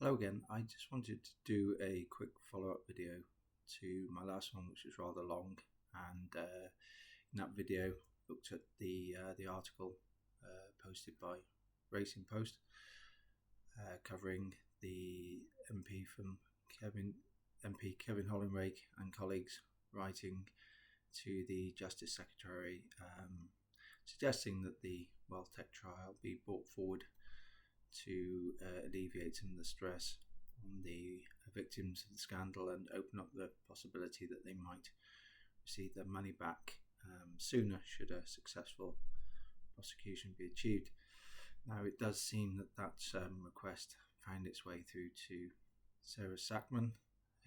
Hello again. I just wanted to do a quick follow-up video to my last one, which was rather long, and in that video looked at the article posted by Racing Post covering the MP Kevin Hollinrake and colleagues writing to the Justice Secretary suggesting that the WealthTek trial be brought forward to alleviate some of the stress on the victims of the scandal and open up the possibility that they might receive their money back sooner should a successful prosecution be achieved. Now, it does seem that that request found its way through to Sarah Sackman,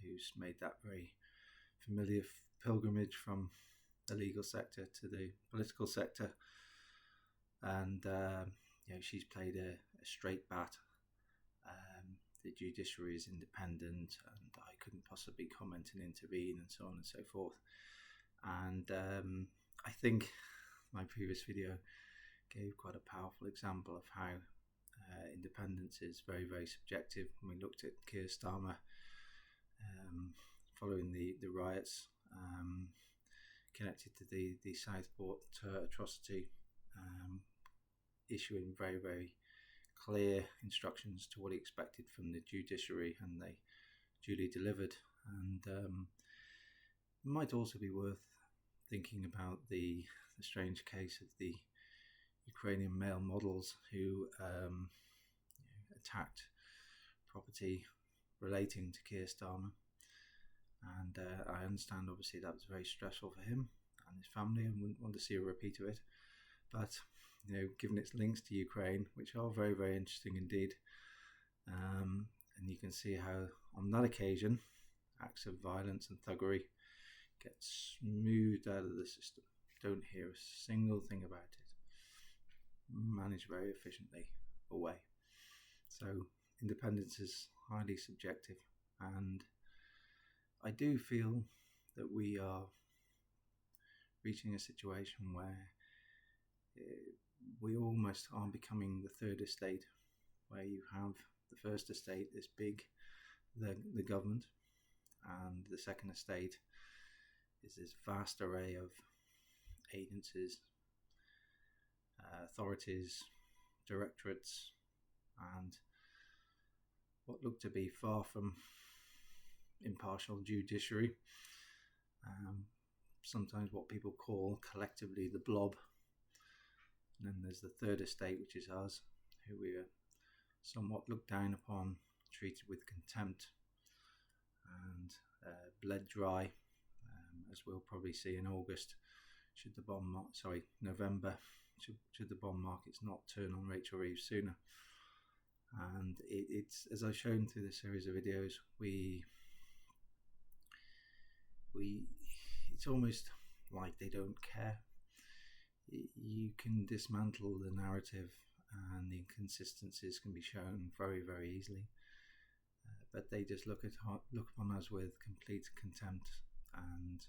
who's made that very familiar pilgrimage from the legal sector to the political sector, and she's played a straight bat. The judiciary is independent, and I couldn't possibly comment and intervene, and so on and so forth. And I think my previous video gave quite a powerful example of how independence is very, very subjective. When we looked at Keir Starmer following the riots connected to the Southport atrocity, issuing very, very clear instructions to what he expected from the judiciary, and they duly delivered. And it might also be worth thinking about the strange case of the Ukrainian male models who attacked property relating to Keir Starmer. And I understand, obviously, that was very stressful for him and his family, and wouldn't want to see a repeat of it. But given its links to Ukraine, which are very, very interesting indeed, and you can see how on that occasion acts of violence and thuggery get smoothed out of the system. Don't hear a single thing about it. Managed very efficiently away. So independence is highly subjective, and I do feel that we are reaching a situation where we almost are becoming the third estate, where you have the first estate, this big, the government, and the second estate is this vast array of agencies, authorities, directorates, and what look to be far from impartial judiciary. Sometimes what people call collectively the blob. And then there's the third estate, which is us, who we are somewhat looked down upon, treated with contempt, and bled dry, as we'll probably see in August, should the November, should the bond markets not turn on Rachel Reeves sooner. And it's as I've shown through this series of videos, it's almost like they don't care. You can dismantle the narrative, and the inconsistencies can be shown very, very easily. But they just look upon us with complete contempt and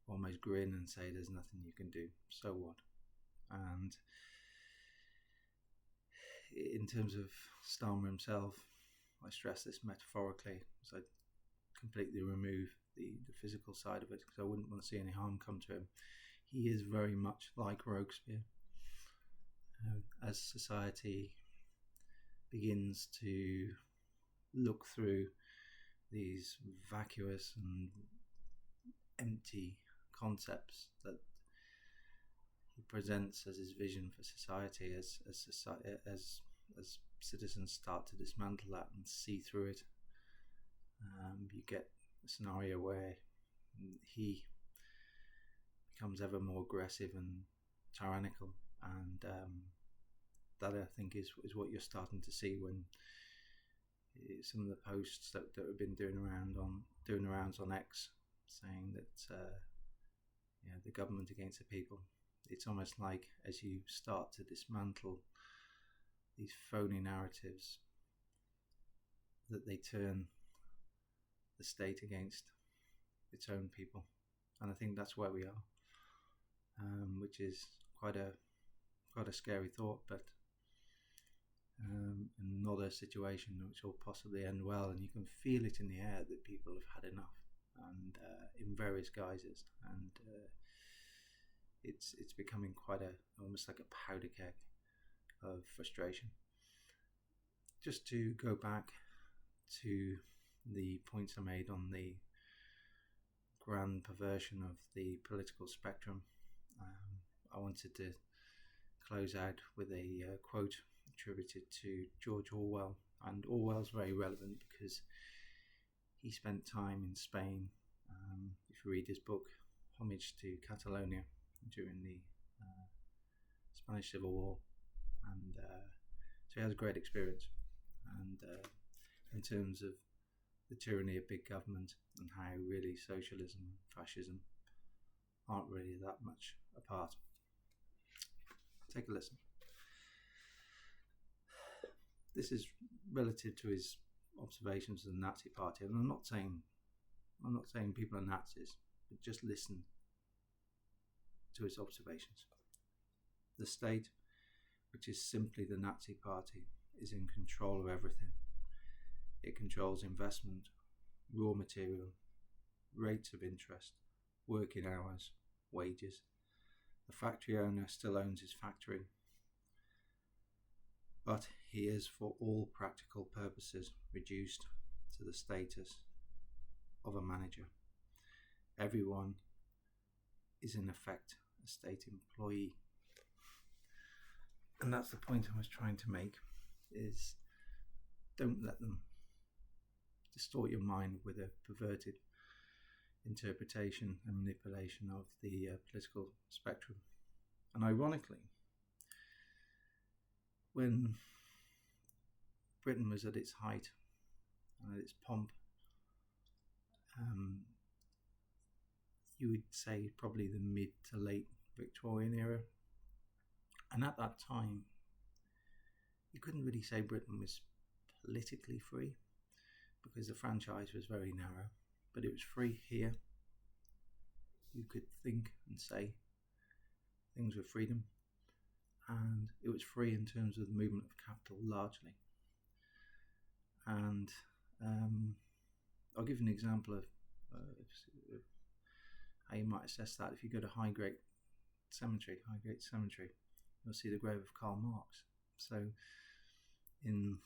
almost grin and say, "There's nothing you can do. So what?" And in terms of Starmer himself, I stress this metaphorically, as I completely remove the physical side of it, because I wouldn't want to see any harm come to him. He is very much like Robespierre. As society begins to look through these vacuous and empty concepts that he presents as his vision for society, as citizens start to dismantle that and see through it, you get a scenario where he becomes ever more aggressive and tyrannical, and that I think is what you're starting to see when some of the posts that have been doing arounds on X, saying that the government against the people. It's almost like as you start to dismantle these phony narratives, that they turn the state against its own people. And I think that's where we are, which is quite a scary thought, but and not a situation which will possibly end well, and you can feel it in the air that people have had enough, and in various guises, and it's becoming quite almost like a powder keg of frustration. Just to go back to the points I made on the grand perversion of the political spectrum, I wanted to close out with a quote attributed to George Orwell. And Orwell's very relevant because he spent time in Spain. If you read his book, Homage to Catalonia, during the Spanish Civil War, and so he has a great experience. And in terms of the tyranny of big government and how really socialism and fascism aren't really that much apart. Take a listen. This is relative to his observations of the Nazi Party, and I'm not saying people are Nazis, but just listen to his observations. The state, which is simply the Nazi Party, is in control of everything. It controls investment, raw material, rates of interest, working hours, wages. The factory owner still owns his factory, but he is for all practical purposes reduced to the status of a manager. Everyone is in effect a state employee. And that's the point I was trying to make, is don't let them distort your mind with a perverted interpretation and manipulation of the political spectrum. And ironically, when Britain was at its height and at its pomp, you would say probably the mid to late Victorian era. And at that time, you couldn't really say Britain was politically free because the franchise was very narrow, but it was free here. You could think and say things with freedom, and it was free in terms of the movement of capital largely. And I'll give an example of how you might assess that. If you go to Highgate Cemetery, you'll see the grave of Karl Marx. So in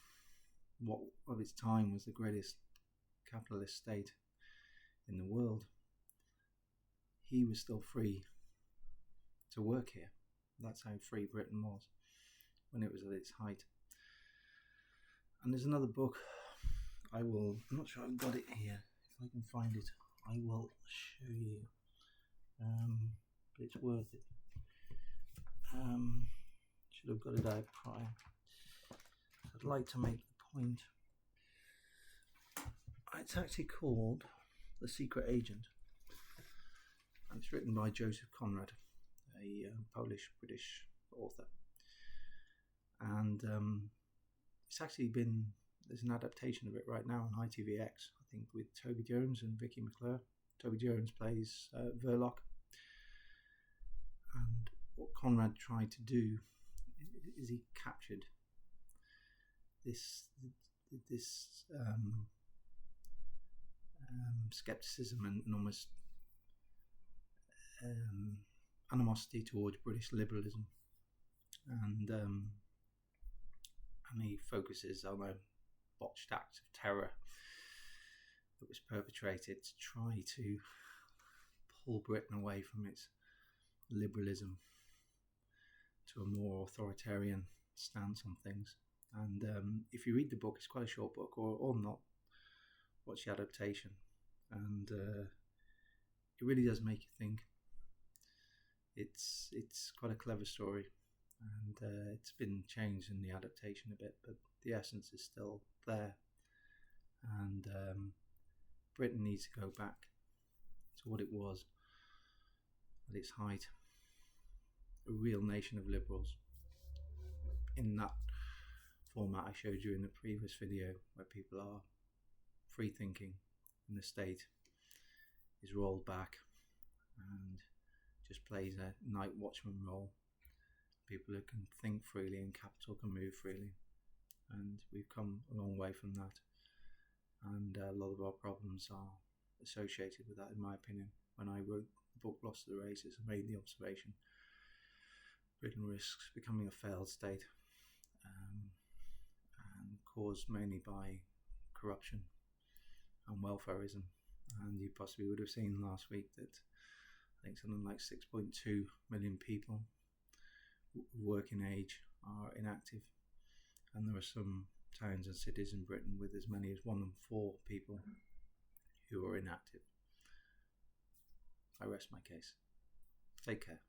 what of its time was the greatest capitalist state in the world, he was still free to work here. That's how free Britain was when it was at its height. And there's another book I'm not sure I've got it here. If I can find it, I will show you. But it's worth it. Should have got it out prior. I'd like to make the point. It's actually called The Secret Agent. It's written by Joseph Conrad, a Polish-British author. And it's actually there's an adaptation of it right now on ITVX, I think, with Toby Jones and Vicky McClure. Toby Jones plays Verloc. And what Conrad tried to do is he captured this skepticism and almost animosity towards British liberalism, and he focuses on a botched act of terror that was perpetrated to try to pull Britain away from its liberalism to a more authoritarian stance on things. And if you read the book, it's quite a short book, or not, watch the adaptation, and it really does make you think. It's quite a clever story, and it's been changed in the adaptation a bit, but the essence is still there. And Britain needs to go back to what it was at its height, a real nation of liberals, in that format I showed you in the previous video, where people are free thinking and the state is rolled back and just plays a night watchman role. People who can think freely and capital can move freely, and and we've come a long way from that. And a lot of our problems are associated with that, in my opinion. When I wrote the book Lost to the Races, I made the observation Britain risks becoming a failed state, and caused mainly by corruption and welfareism. And you possibly would have seen last week that I think something like 6.2 million people working age are inactive, and there are some towns and cities in Britain with as many as 1 in 4 people who are inactive. I rest my case. Take care.